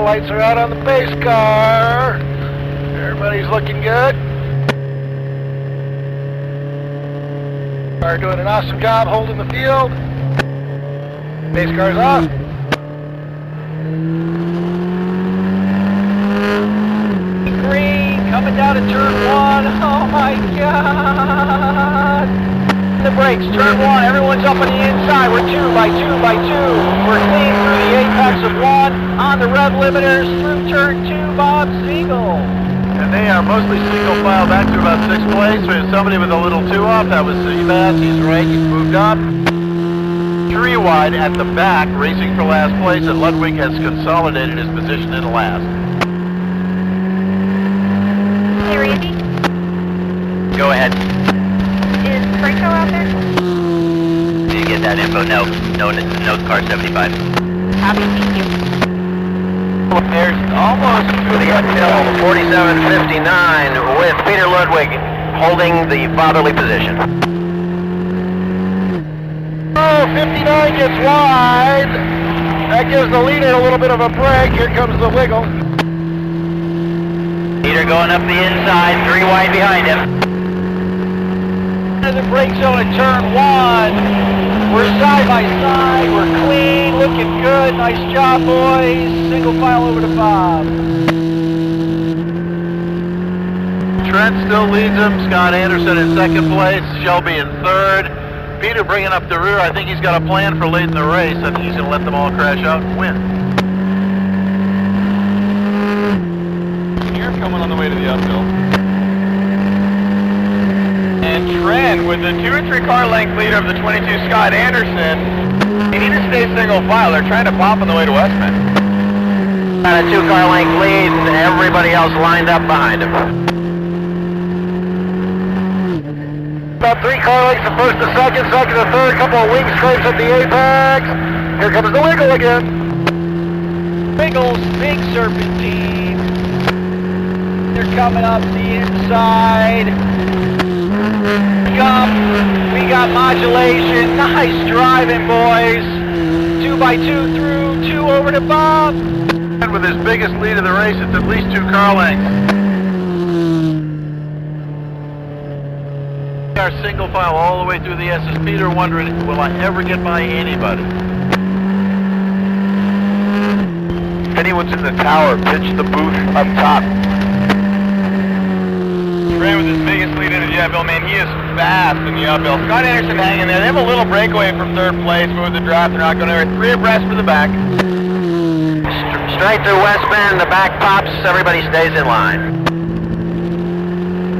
lights are out on the base car. Everybody's looking good. Car doing an awesome job holding the field. Base car's off. Green coming down to turn 1. Oh my God! The brakes, turn 1. Everyone's up on the inside. We're 2 by 2 by 2. We're clean through the apex of 1 on the rev limiters through turn 2. Bob Siegel. And they are mostly single file back to about 6th place. We have somebody with a little 2 off. That was Seabass. He's right. He's moved up. 3 wide at the back, racing for last place, and Ludwig has consolidated his position in last. Hey, Randy? Go ahead. Is Franco out there? Did you get that info? No. No car 75. Copy, thank you. There's almost to the uphill, 47.59 with Peter Ludwig holding the fatherly position. Oh, 59 gets wide. That gives the leader a little bit of a break. Here comes the wiggle. Peter going up the inside, 3 wide behind him. The brake zone at turn 1. We're side by side. We're clean, looking good. Nice job, boys. Single file over to Bob. Trent still leads him. Scott Anderson in 2nd place. Shelby in 3rd. Peter bringing up the rear. I think he's got a plan for late in the race. I think he's going to let them all crash out and win. Here coming on the way to the uphill. And Trent with the 2 or 3 car length leader of the 22 Scott Anderson. They need to stay single file. They're trying to pop on the way to Westman. Got a 2 car length lead and everybody else lined up behind him. About 3 car lengths, the first to second, second to third, couple of wing scrapes at the apex. Here comes the wiggle again. Wiggles, big serpentine. They're coming up the inside. We got modulation. Nice driving, boys. 2 by 2 through, 2 over to Bob. And with his biggest lead of the race, it's at least 2 car lengths. Our single file all the way through the SS. Peter wondering, will I ever get by anybody? If anyone's in the tower, pitch the booth up top. Trent with his biggest lead into the uphill, man, he is fast in the uphill. Scott Anderson hanging there. They have a little breakaway from 3rd place, but with the draft, they're not going to. 3 abreast for the back. Straight through West Bend, the back pops, everybody stays in line.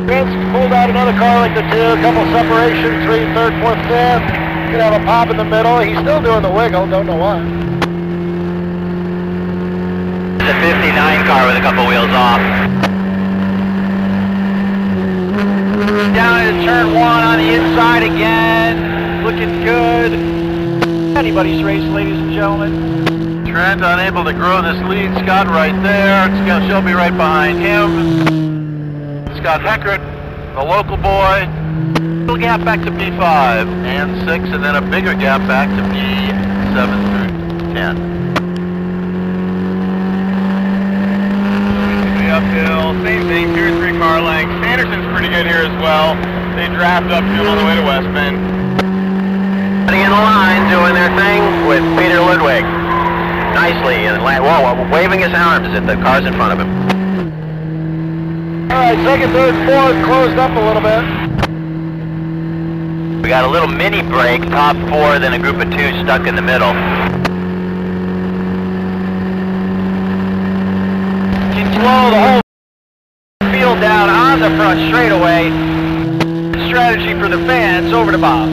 Vince pulled out another car like the 2, a couple separations, 3, 3rd, 4th, 5th. Could have a pop in the middle. He's still doing the wiggle, don't know why. The 59 car with a couple wheels off. Down into turn 1 on the inside again. Looking good. Anybody's race, ladies and gentlemen. Trent unable to grow this lead. Scott right there. Scott Shelby right behind him. Scott Heckert, the local boy. Little gap back to P5 and 6, and then a bigger gap back to P7 through 10. The uphill, same thing, 2 or 3 car lengths. Anderson's pretty good here as well. They draft up to him on the way to Westman. In the line doing their thing with Peter Ludwig. Nicely, and waving his arms at the cars in front of him. All right, 2nd, 3rd, 4th closed up a little bit. We got a little mini break, top 4, then a group of 2 stuck in the middle. Can slow the whole field down on the front straightaway. Strategy for the fans, over to Bob.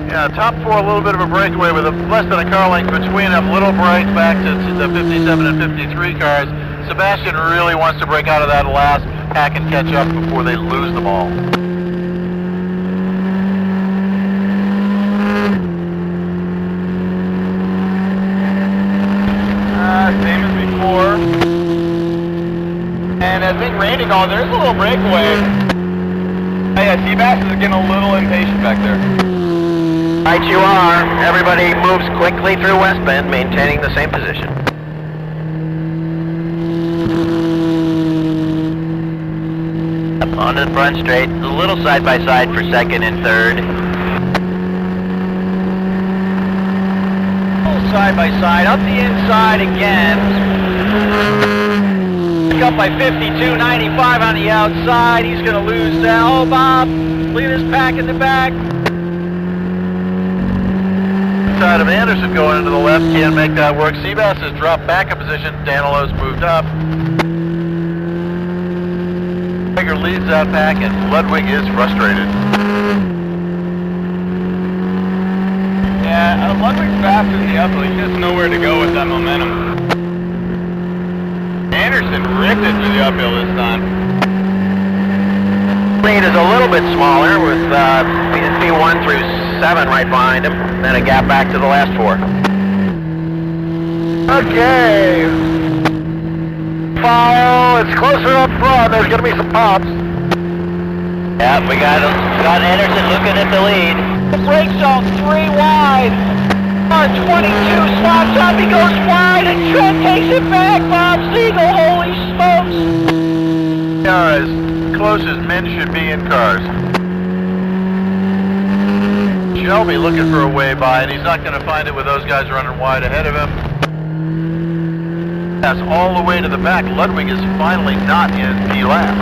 Yeah, top 4, a little bit of a breakaway with less than a car length between them. Little break back to the 57 and 53 cars. Sebastian really wants to break out of that last pack and catch up before they lose them all. Same as before. And I think Randy called, there's a little breakaway. Oh yeah, Seabass is getting a little impatient back there. Right you are. Everybody moves quickly through West Bend, maintaining the same position. Onto the front straight, a little side by side for second and third. Side by side, up the inside again. Pick up by 52.95 on the outside. He's going to lose that. Oh, Bob, leave his pack in the back. Side of Anderson going into the left, can't make that work. Seabass has dropped back a position. Danilo's moved up. Gregor leads that pack, and Ludwig is frustrated. Yeah, Ludwig's faster than the uphill. He just nowhere to go with that momentum. Anderson ripped it through the uphill this time. Lead is a little bit smaller with P1 through 7 right behind him. Then a gap back to the last 4. Okay. Follow. It's closer up front. There's going to be some pops. Yeah, we got Anderson looking at the lead. The brake zone 3 wide. R22 slots up. He goes wide, and Trent takes it back. Bob Siegel, holy smokes! They are as close as men should be in cars. Shelby looking for a way by, and he's not going to find it with those guys running wide ahead of him. That's all the way to the back. Ludwig is finally not in P lap.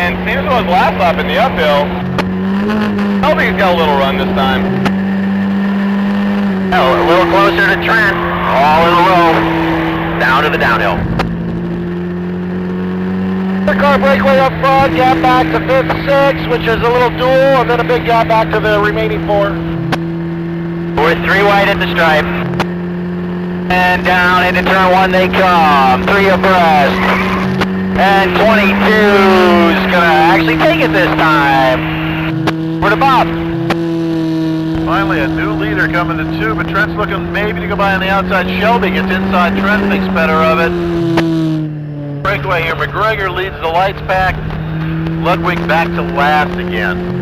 And seems to his last lap in the uphill. I don't think he's got a little run this time. Oh, a little closer to Trent. All in a row. Down to the downhill. The car breakaway up front, gap back to 5th, 6th, which is a little dual, and then a big gap back to the remaining 4. We're 3 wide at the stripe. And down into turn 1 they come. 3 abreast. And 22's gonna actually take it this time. We're to Bob. Finally a new leader coming to 2, but Trent's looking maybe to go by on the outside. Shelby gets inside, Trent thinks better of it. Breakaway here, McGregor leads the lights pack. Ludwig back to last again.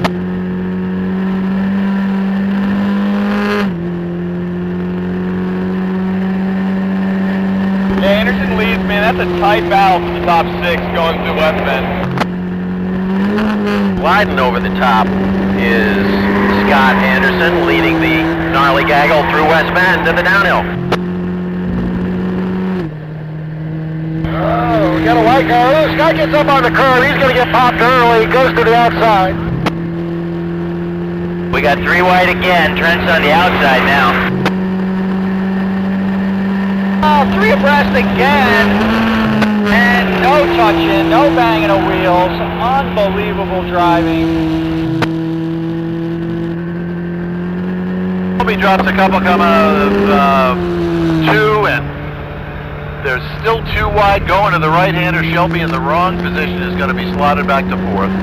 Yeah, Anderson leads, man. That's a tight battle for the top 6 going through West Bend. Gliding over the top is Scott Anderson leading the gnarly gaggle through West Bend to the downhill. Oh, we got a white car. Oh, Scott gets up on the curve. He's going to get popped early. Goes to the outside. We got 3 wide again. Trent's on the outside now. Oh, 3 abreast again. And no touching, no banging of wheels. Unbelievable driving. Shelby drops a couple coming out of 2, and there's still 2 wide going to the right-hander. Shelby in the wrong position is going to be slotted back to 4th.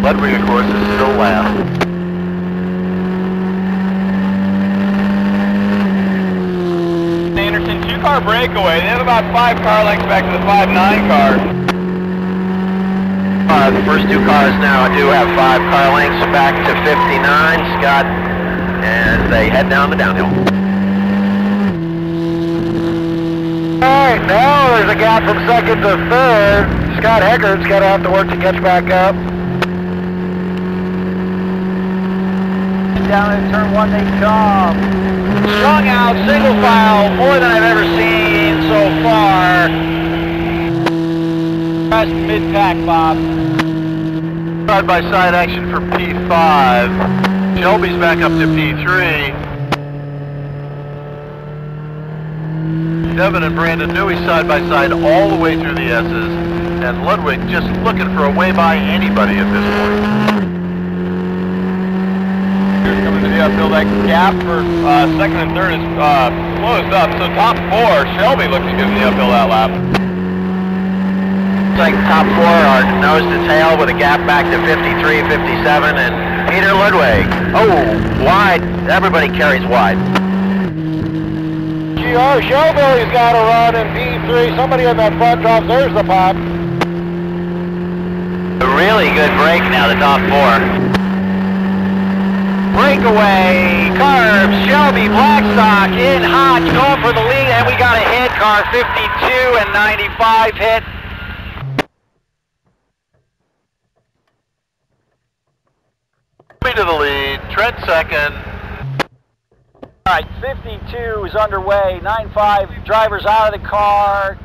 Ludwig, of course, is still last. Anderson, 2-car breakaway. They have about 5 car lengths back to the 5-9 car. The first 2 cars now do have 5 car lengths back to 59. Scott, and they head down the downhill. Alright, now there's a gap from 2nd to 3rd. Scott Heckard's going to have to work to catch back up. Down in turn 1 they come. Strung out, single file, more than I've ever seen so far. Best mid-pack, Bob. Side-by-side action for P5. Shelby's back up to P3. Devin and Brandon Newey side-by-side all the way through the S's. And Ludwig just looking for a way by anybody at this point. Coming to the uphill, that gap for 2nd and 3rd is closed up. So top 4, Shelby looks good in the uphill that lap. Looks like top 4 are nose to tail with a gap back to 53, 57, and Peter Ludwig. Oh, wide. Everybody carries wide. GR Shelby's got to run in P3. Somebody in that front drops. There's the pop. A really good break now, the top 4. Breakaway, Carbs, Shelby, Blackstock in hot. Car 52 and 95 hit. To the lead, Trent second. All right, 52 is underway. 95 drivers out of the car.